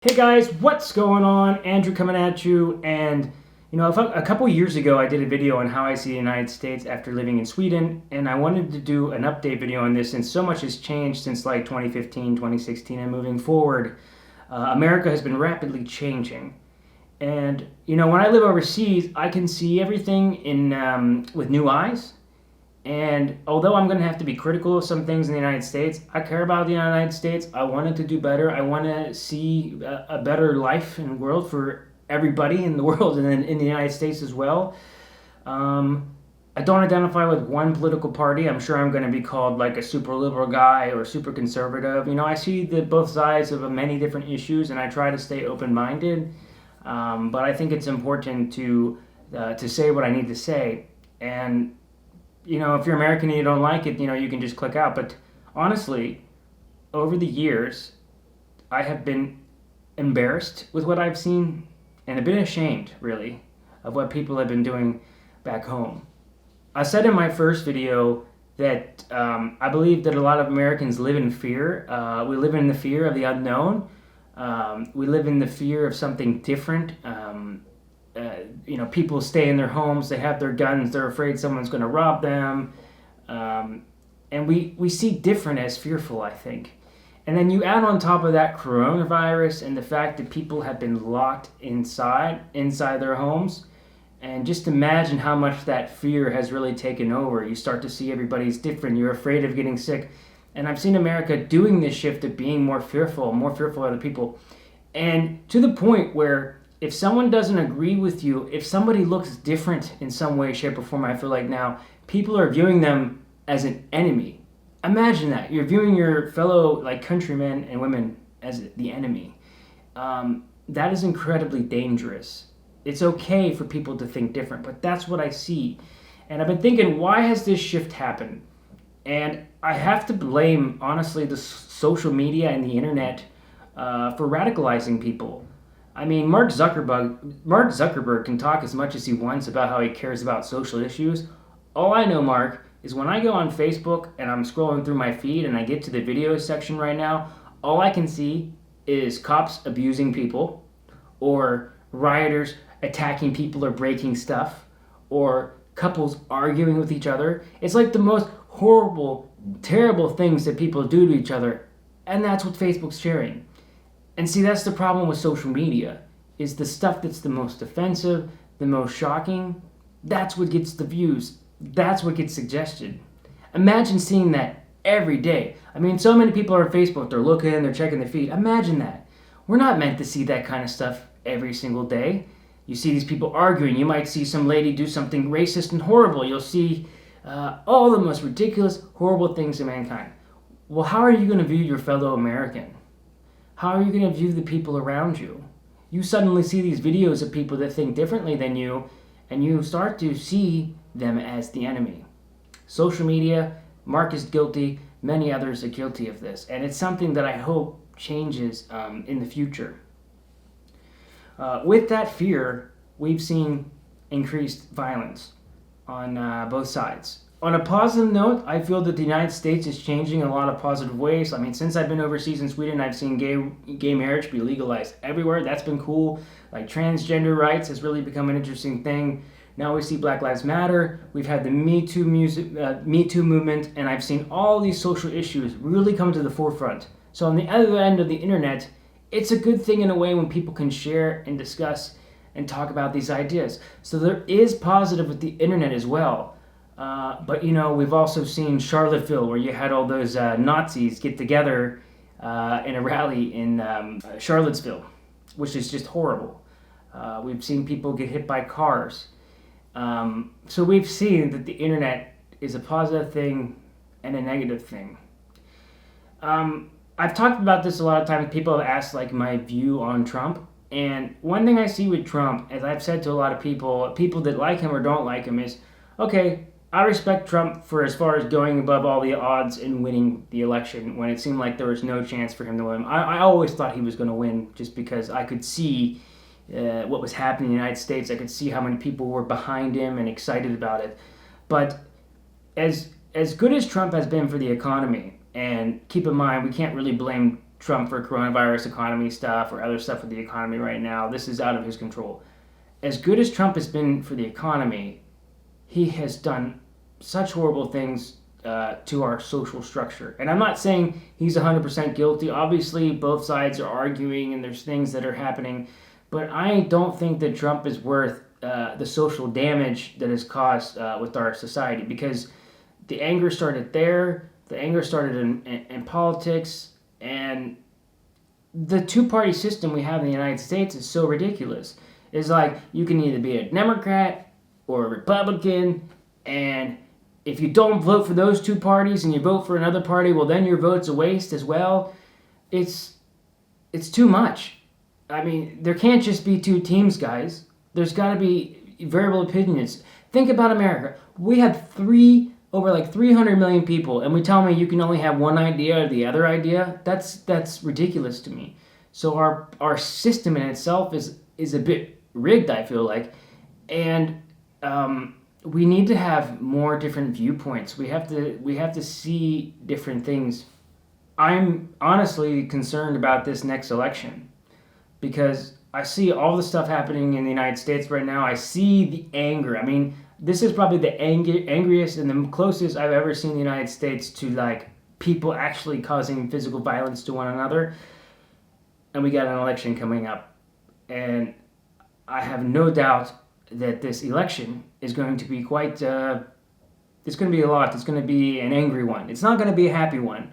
Hey guys, what's going on? Andrew coming at you. And a couple years ago, I did a video on how I see the United States after living in Sweden, and I wanted to do an update video on this since so much has changed since like 2015, 2016, and moving forward. America has been rapidly changing. And when I live overseas, I can see everything with new eyes. And although I'm going to have to be critical of some things in the United States, I care about the United States. I want it to do better. I want to see a better life and world for everybody in the world and in the United States as well. I don't identify with one political party. I'm sure I'm going to be called like a super liberal guy or super conservative. I see both sides of many different issues, and I try to stay open-minded. But I think it's important to say what I need to say. And if you're American and you don't like it, you can just click out. But honestly, over the years, I have been embarrassed with what I've seen and a bit ashamed, really, of what people have been doing back home. I said in my first video that I believe that a lot of Americans live in fear. We live in the fear of the unknown. We live in the fear of something different. People stay in their homes, they have their guns, they're afraid someone's going to rob them. And we see different as fearful, I think. And then you add on top of that coronavirus and the fact that people have been locked inside their homes. And just imagine how much that fear has really taken over. You start to see everybody's different. You're afraid of getting sick. And I've seen America doing this shift of being more fearful of other people. And to the point where if someone doesn't agree with you, if somebody looks different in some way, shape, or form, I feel like now, people are viewing them as an enemy. Imagine that. You're viewing your fellow countrymen and women as the enemy. That is incredibly dangerous. It's okay for people to think different, but that's what I see. And I've been thinking, why has this shift happened? And I have to blame, honestly, the social media and the internet for radicalizing people. I mean, Mark Zuckerberg can talk as much as he wants about how he cares about social issues. All I know, Mark, is when I go on Facebook and I'm scrolling through my feed and I get to the videos section right now, all I can see is cops abusing people, or rioters attacking people or breaking stuff, or couples arguing with each other. It's like the most horrible, terrible things that people do to each other, and that's what Facebook's sharing. And see, that's the problem with social media, is the stuff that's the most offensive, the most shocking, that's what gets the views, that's what gets suggested. Imagine seeing that every day. I mean, so many people are on Facebook, they're looking, they're checking their feed. Imagine that. We're not meant to see that kind of stuff every single day. You see these people arguing, you might see some lady do something racist and horrible, you'll see all the most ridiculous, horrible things in mankind. Well, how are you going to view your fellow American? How are you going to view the people around you? You suddenly see these videos of people that think differently than you, and you start to see them as the enemy. Social media, Mark is guilty, many others are guilty of this, and it's something that I hope changes in the future. With that fear, we've seen increased violence on both sides. On a positive note, I feel that the United States is changing in a lot of positive ways. I mean, since I've been overseas in Sweden, I've seen gay marriage be legalized everywhere. That's been cool. Like, transgender rights has really become an interesting thing. Now we see Black Lives Matter. We've had the Me Too movement, and I've seen all these social issues really come to the forefront. So on the other end of the internet, it's a good thing in a way when people can share and discuss and talk about these ideas. So there is positive with the internet as well. But we've also seen Charlottesville, where you had all those Nazis get together in a rally in Charlottesville, which is just horrible. We've seen people get hit by cars. So we've seen that the internet is a positive thing and a negative thing. I've talked about this a lot of times. People have asked my view on Trump. And one thing I see with Trump, as I've said to a lot of people that like him or don't like him, is, okay, I respect Trump for as far as going above all the odds and winning the election when it seemed like there was no chance for him to win. I always thought he was going to win, just because I could see what was happening in the United States. I could see how many people were behind him and excited about it. But as good as Trump has been for the economy, and keep in mind, we can't really blame Trump for coronavirus economy stuff or other stuff with the economy right now. This is out of his control. As good as Trump has been for the economy, he has done such horrible things to our social structure. And I'm not saying he's 100% guilty. Obviously, both sides are arguing and there's things that are happening. But I don't think that Trump is worth the social damage that is caused with our society, because the anger started there. The anger started in politics. And the two-party system we have in the United States is so ridiculous. It's like you can either be a Democrat or a Republican, and if you don't vote for those two parties and you vote for another party, well, then your vote's a waste as well. It's too much. I mean, there can't just be two teams, guys. There's got to be variable opinions. Think about America. We have over like 300 million people, and we tell me you can only have one idea or the other idea. That's ridiculous to me. So our system in itself is a bit rigged, I feel like, and we need to have more different viewpoints. We have to see different things. I'm honestly concerned about this next election because I see all the stuff happening in the United States right now. I see the anger. I mean, this is probably the angriest and the closest I've ever seen the United States to like people actually causing physical violence to one another. And we got an election coming up, and I have no doubt that this election is going to be quite, it's going to be a lot. It's going to be an angry one. It's not going to be a happy one.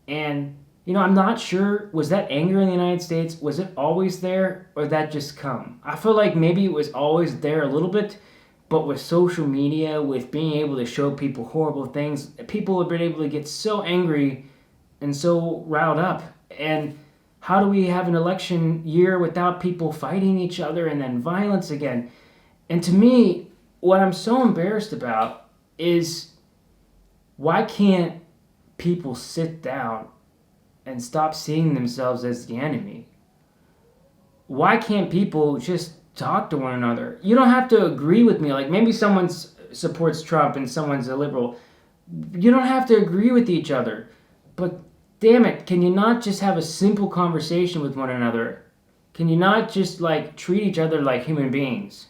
And, I'm not sure, was that anger in the United States, was it always there, or did that just come? I feel like maybe it was always there a little bit, but with social media, with being able to show people horrible things, people have been able to get so angry and so riled up. And how do we have an election year without people fighting each other and then violence again? And to me, what I'm so embarrassed about is, why can't people sit down and stop seeing themselves as the enemy? Why can't people just talk to one another? You don't have to agree with me. Like, maybe someone supports Trump and someone's a liberal. You don't have to agree with each other. But damn it, can you not just have a simple conversation with one another? Can you not just like treat each other like human beings?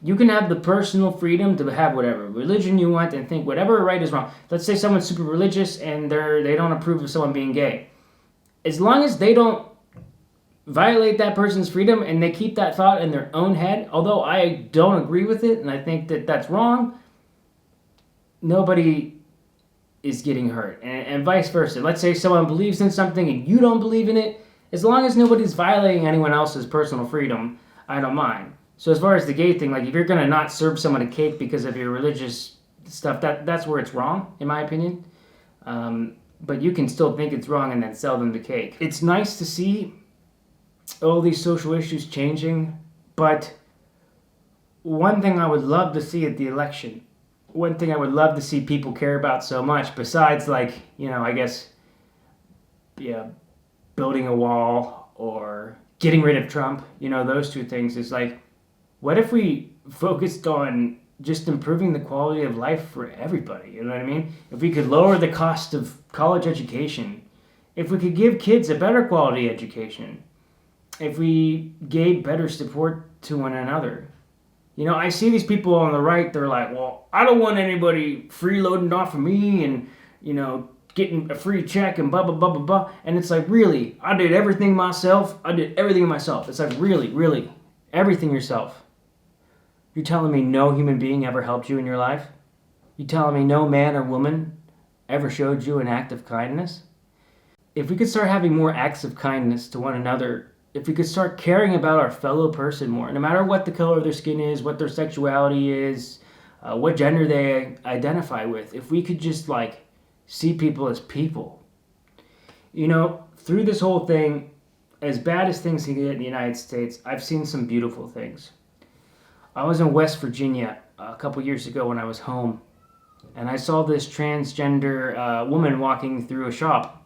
You can have the personal freedom to have whatever religion you want and think whatever right is wrong. Let's say someone's super religious and they don't approve of someone being gay. As long as they don't violate that person's freedom and they keep that thought in their own head, although I don't agree with it and I think that that's wrong, nobody is getting hurt. And vice versa. Let's say someone believes in something and you don't believe in it. As long as nobody's violating anyone else's personal freedom, I don't mind. So as far as the gay thing, like if you're going to not serve someone a cake because of your religious stuff, that's where it's wrong, in my opinion. But you can still think it's wrong and then sell them the cake. It's nice to see all these social issues changing, but one thing I would love to see at the election, one thing I would love to see people care about so much, besides like, I guess, building a wall or getting rid of Trump, those two things, is like, what if we focused on just improving the quality of life for everybody? You know what I mean? If we could lower the cost of college education, if we could give kids a better quality education, if we gave better support to one another. I see these people on the right, they're like, well, I don't want anybody freeloading off of me and, getting a free check and blah, blah, blah, blah, blah. And it's like, really? I did everything myself? It's like, really? Everything yourself? You're telling me no human being ever helped you in your life? You telling me no man or woman ever showed you an act of kindness? If we could start having more acts of kindness to one another, if we could start caring about our fellow person more, no matter what the color of their skin is, what their sexuality is, what gender they identify with, if we could just see people as people. Through this whole thing, as bad as things can get in the United States, I've seen some beautiful things. I was in West Virginia a couple years ago when I was home, and I saw this transgender woman walking through a shop.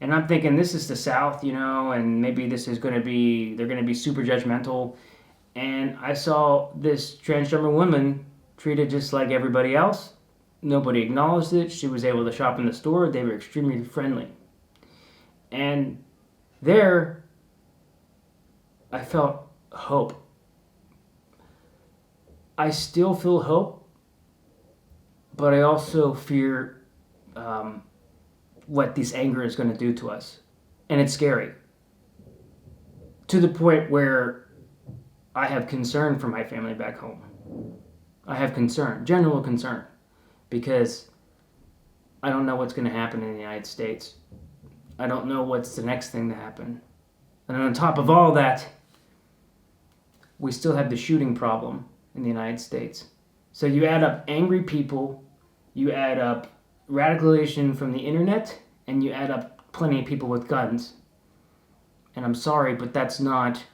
And I'm thinking, this is the South, and maybe they're going to be super judgmental. And I saw this transgender woman treated just like everybody else. Nobody acknowledged it. She was able to shop in the store. They were extremely friendly. And there, I felt hope. I still feel hope, but I also fear what this anger is going to do to us. And it's scary. To the point where I have concern for my family back home. I have concern, general concern, because I don't know what's going to happen in the United States. I don't know what's the next thing to happen. And on top of all that, we still have the shooting problem in the United States. So you add up angry people, you add up radicalization from the internet, and you add up plenty of people with guns. And I'm sorry, but that's not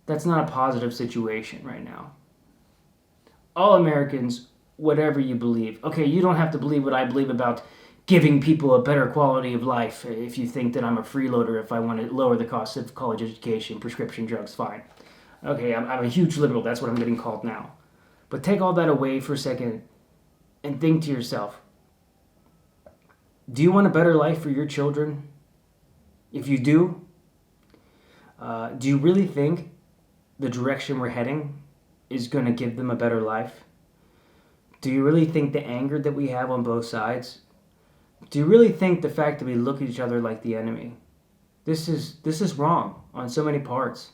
a positive situation right now. All Americans, whatever you believe. Okay, you don't have to believe what I believe about giving people a better quality of life if you think that I'm a freeloader, if I want to lower the cost of college education, prescription drugs, fine. Okay, I'm a huge liberal, that's what I'm getting called now. But take all that away for a second and think to yourself, do you want a better life for your children? If you do you really think the direction we're heading is going to give them a better life? Do you really think the anger that we have on both sides? Do you really think the fact that we look at each other like the enemy? This is wrong on so many parts.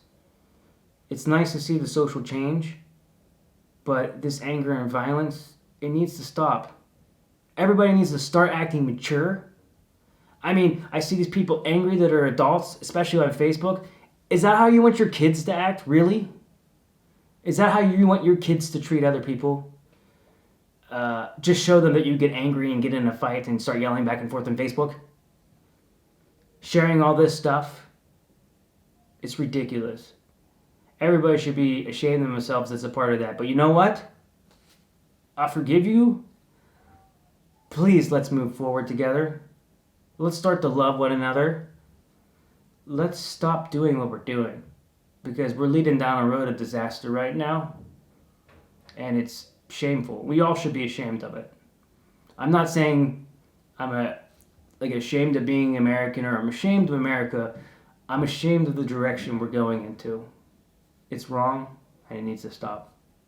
It's nice to see the social change, but this anger and violence, it needs to stop. Everybody needs to start acting mature. I mean, I see these people angry that are adults, especially on Facebook. Is that how you want your kids to act, really? Is that how you want your kids to treat other people? Just show them that you get angry and get in a fight and start yelling back and forth on Facebook? Sharing all this stuff? It's ridiculous. Everybody should be ashamed of themselves that's a part of that. But you know what? I forgive you. Please, let's move forward together. Let's start to love one another. Let's stop doing what we're doing, because we're leading down a road of disaster right now, and it's shameful. We all should be ashamed of it. I'm not saying I'm ashamed of being American or I'm ashamed of America. I'm ashamed of the direction we're going into. It's wrong, and it needs to stop.